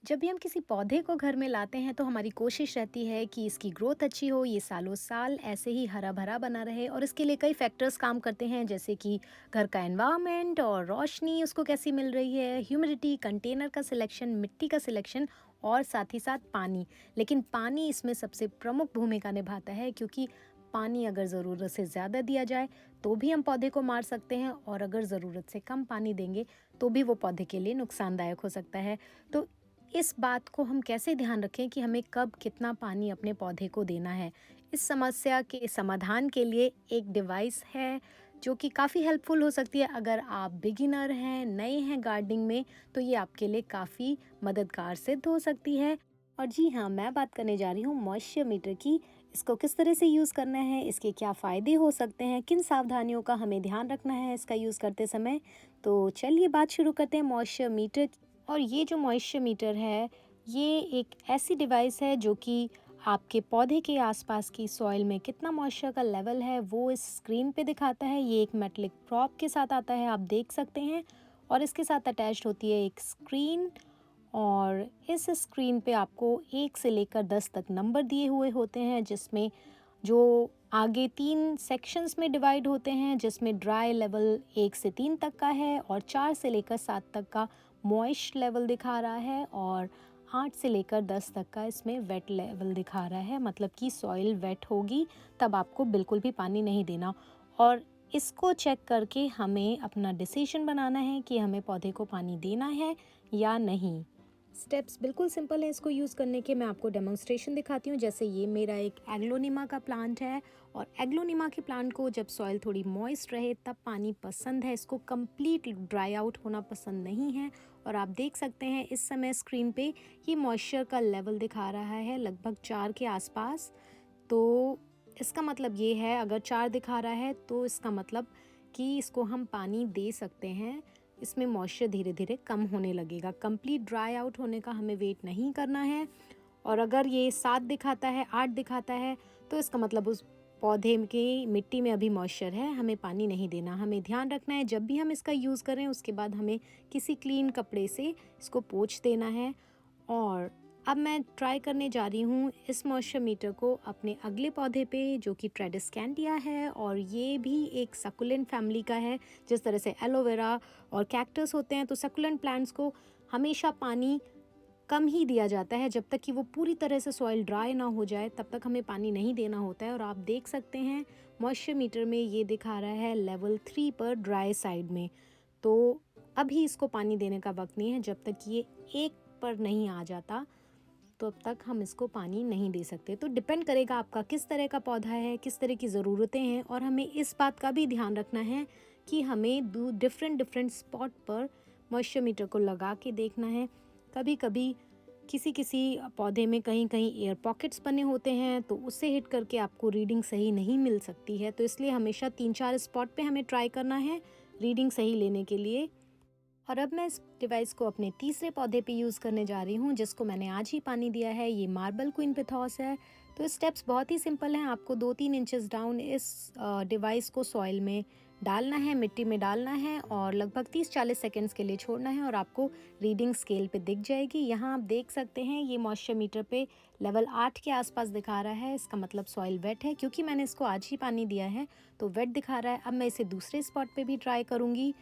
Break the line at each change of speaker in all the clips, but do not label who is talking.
जब भी हम किसी पौधे को घर में लाते हैं तो हमारी कोशिश रहती है कि इसकी ग्रोथ अच्छी हो, ये सालों साल ऐसे ही हरा भरा बना रहे और इसके लिए कई फैक्टर्स काम करते हैं, जैसे कि घर का एनवायरनमेंट और रोशनी उसको कैसी मिल रही है, ह्यूमिडिटी, कंटेनर का सिलेक्शन, मिट्टी का सिलेक्शन और साथ ही साथ पानी। लेकिन पानी इसमें सबसे प्रमुख भूमिका निभाता है, क्योंकि पानी अगर ज़रूरत से ज़्यादा दिया जाए तो भी हम पौधे को मार सकते हैं, और अगर ज़रूरत से कम पानी देंगे तो भी वो पौधे के लिए नुकसानदायक हो सकता है। तो इस बात को हम कैसे ध्यान रखें कि हमें कब कितना पानी अपने पौधे को देना है? इस समस्या के समाधान के लिए एक डिवाइस है जो कि काफ़ी हेल्पफुल हो सकती है। अगर आप बिगिनर हैं, नए हैं गार्डनिंग में, तो ये आपके लिए काफ़ी मददगार सिद्ध हो सकती है। और जी हाँ, मैं बात करने जा रही हूँ मॉइस्चर मीटर की। इसको किस तरह से यूज़ करना है, इसके क्या फ़ायदे हो सकते हैं, किन सावधानियों का हमें ध्यान रखना है इसका यूज़ करते समय। तो चलिए बात शुरू करते हैं मॉइस्चर मीटर। और ये जो मॉइस्चर मीटर है, ये एक ऐसी डिवाइस है जो कि आपके पौधे के आसपास की सॉइल में कितना मॉइस्चर का लेवल है वो इस स्क्रीन पे दिखाता है। ये एक मेटलिक प्रॉप के साथ आता है, आप देख सकते हैं। और इसके साथ अटैच्ड होती है एक स्क्रीन, और इस स्क्रीन पे आपको 1 से लेकर 10 तक नंबर दिए हुए होते हैं, जिसमें जो आगे 3 सेक्शंस में डिवाइड होते हैं, जिसमें ड्राई लेवल 1 से 3 तक का है, और 4 से लेकर 7 तक का मॉइस्ट लेवल दिखा रहा है, और 8 से लेकर 10 तक का इसमें वेट लेवल दिखा रहा है। मतलब कि सॉइल वेट होगी तब आपको बिल्कुल भी पानी नहीं देना। और इसको चेक करके हमें अपना डिसीजन बनाना है कि हमें पौधे को पानी देना है या नहीं। स्टेप्स बिल्कुल सिंपल है इसको यूज़ करने के। मैं आपको डेमोन्स्ट्रेशन दिखाती हूँ। जैसे ये मेरा एक एग्लोनिमा का प्लांट है, और एग्लोनिमा के प्लांट को जब सॉइल थोड़ी मॉइस्ट रहे तब पानी पसंद है, इसको कंप्लीट ड्राई आउट होना पसंद नहीं है। और आप देख सकते हैं इस समय स्क्रीन पे ये मॉइस्चर का लेवल दिखा रहा है लगभग 4 के आसपास। तो इसका मतलब ये है, अगर 4 दिखा रहा है तो इसका मतलब कि इसको हम पानी दे सकते हैं। इसमें मॉइस्चर धीरे धीरे कम होने लगेगा, कंप्लीट ड्राई आउट होने का हमें वेट नहीं करना है। और अगर ये 7 दिखाता है, 8 दिखाता है, तो इसका मतलब उस पौधे की मिट्टी में अभी मॉइस्चर है, हमें पानी नहीं देना। हमें ध्यान रखना है जब भी हम इसका यूज़ करें उसके बाद हमें किसी क्लीन कपड़े से इसको पोंछ देना है। और अब मैं ट्राई करने जा रही हूँ इस मॉइस्चर मीटर को अपने अगले पौधे पे, जो कि ट्रेडिस्कैंडिया है, और ये भी एक सकुलेंट फैमिली का है। जिस तरह से एलोवेरा और कैक्टस होते हैं, तो सकुलेंट प्लांट्स को हमेशा पानी कम ही दिया जाता है। जब तक कि वो पूरी तरह से सॉइल ड्राई ना हो जाए तब तक हमें पानी नहीं देना होता है। और आप देख सकते हैं मॉइस्चर मीटर में ये दिखा रहा है लेवल 3 पर ड्राई साइड में। तो अभी इसको पानी देने का वक्त नहीं है। जब तक ये 1 पर नहीं आ जाता तो अब तक हम इसको पानी नहीं दे सकते। तो डिपेंड करेगा आपका किस तरह का पौधा है, किस तरह की ज़रूरतें हैं। और हमें इस बात का भी ध्यान रखना है कि हमें डिफरेंट डिफरेंट स्पॉट पर मॉइस्चर मीटर को लगा के देखना है। कभी कभी किसी किसी पौधे में कहीं कहीं एयर पॉकेट्स बने होते हैं, तो उससे हिट करके आपको रीडिंग सही नहीं मिल सकती है। तो इसलिए हमेशा 3-4 स्पॉट पे हमें ट्राई करना है रीडिंग सही लेने के लिए। और अब मैं इस डिवाइस को अपने तीसरे पौधे पे यूज़ करने जा रही हूँ, जिसको मैंने आज ही पानी दिया है। ये मार्बल क्वीन पिथॉस है। तो स्टेप्स बहुत ही सिंपल हैं। आपको 2-3 इंचेस डाउन इस डिवाइस को सॉइल में डालना है, मिट्टी में डालना है, और लगभग 30-40 सेकेंड्स के लिए छोड़ना है, और आपको रीडिंग स्केल पे दिख जाएगी। यहाँ आप देख सकते हैं ये मॉइस्चर मीटर पे लेवल 8 के आसपास दिखा रहा है। इसका मतलब सॉइल वेट है। क्योंकि मैंने इसको आज ही पानी दिया है तो वेट दिखा रहा है। अब मैं इसे दूसरे स्पॉट पे भी ट्राई करूँगी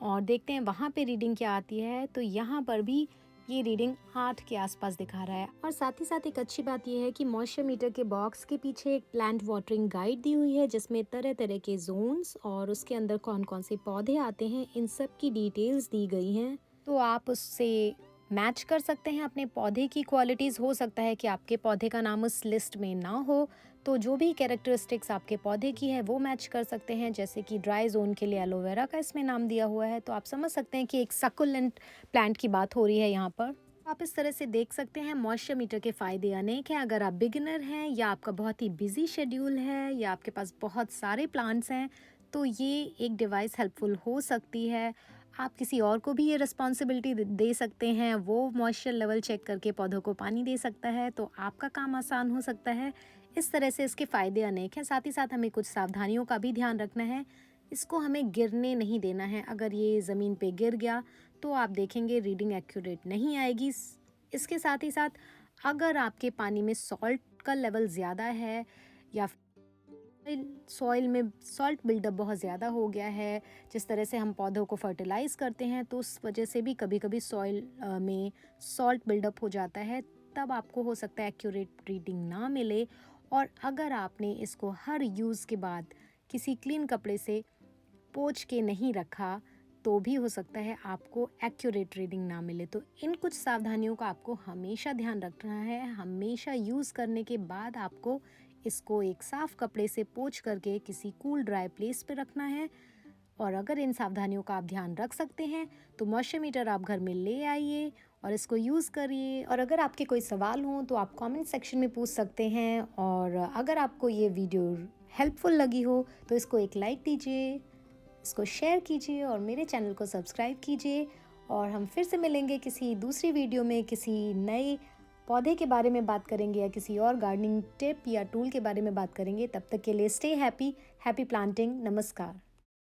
और देखते हैं वहाँ पे रीडिंग क्या आती है। तो यहाँ पर भी ये रीडिंग 8 के आसपास दिखा रहा है। और साथ ही साथ एक अच्छी बात ये है कि मॉइस्चर मीटर के बॉक्स के पीछे एक प्लांट वाटरिंग गाइड दी हुई है, जिसमें तरह तरह के जोन्स और उसके अंदर कौन कौन से पौधे आते हैं इन सब की डिटेल्स दी गई हैं। तो आप उससे मैच कर सकते हैं अपने पौधे की क्वालिटीज़। हो सकता है कि आपके पौधे का नाम उस लिस्ट में ना हो, तो जो भी कैरेक्टरिस्टिक्स आपके पौधे की है वो मैच कर सकते हैं। जैसे कि ड्राई जोन के लिए एलोवेरा का इसमें नाम दिया हुआ है, तो आप समझ सकते हैं कि एक सकुलेंट प्लांट की बात हो रही है यहाँ पर। आप इस तरह से देख सकते हैं मॉइस्चर मीटर के फ़ायदे अनेक हैं। अगर आप बिगिनर हैं, या आपका बहुत ही बिजी शेड्यूल है, या आपके पास बहुत सारे प्लांट्स हैं, तो ये एक डिवाइस हेल्पफुल हो सकती है। आप किसी और को भी ये रिस्पॉन्सिबिलिटी दे सकते हैं, वो मॉइस्चर लेवल चेक करके पौधों को पानी दे सकता है, तो आपका काम आसान हो सकता है। इस तरह से इसके फ़ायदे अनेक हैं। साथ ही साथ हमें कुछ सावधानियों का भी ध्यान रखना है। इसको हमें गिरने नहीं देना है। अगर ये ज़मीन पे गिर गया तो आप देखेंगे रीडिंग एक्यूरेट नहीं आएगी। इसके साथ ही साथ अगर आपके पानी में सॉल्ट का लेवल ज़्यादा है या सॉइल में सॉल्ट बिल्डअप बहुत ज़्यादा हो गया है, जिस तरह से हम पौधों को फर्टिलाइज़ करते हैं तो उस वजह से भी कभी-कभी सॉइल में सॉल्ट बिल्डअप हो जाता है, तब आपको हो सकता है एक्यूरेट रीडिंग ना मिले। और अगर आपने इसको हर यूज़ के बाद किसी क्लीन कपड़े से पोंछ के नहीं रखा, तो भी हो सकता है आपको एक्यूरेट रीडिंग ना मिले। तो इन कुछ सावधानियों का आपको हमेशा ध्यान रखना है। हमेशा यूज़ करने के बाद आपको इसको एक साफ़ कपड़े से पोंछ करके किसी कूल ड्राई प्लेस पे रखना है। और अगर इन सावधानियों का आप ध्यान रख सकते हैं, तो मॉइस्चर मीटर आप घर में ले आइए और इसको यूज़ करिए। और अगर आपके कोई सवाल हों तो आप कमेंट सेक्शन में पूछ सकते हैं। और अगर आपको ये वीडियो हेल्पफुल लगी हो तो इसको एक लाइक दीजिए, इसको शेयर कीजिए और मेरे चैनल को सब्सक्राइब कीजिए। और हम फिर से मिलेंगे किसी दूसरी वीडियो में, किसी नए पौधे के बारे में बात करेंगे या किसी और गार्डनिंग टिप या टूल के बारे में बात करेंगे। तब तक के लिए स्टे हैप्पी, हैप्पी प्लांटिंग। नमस्कार।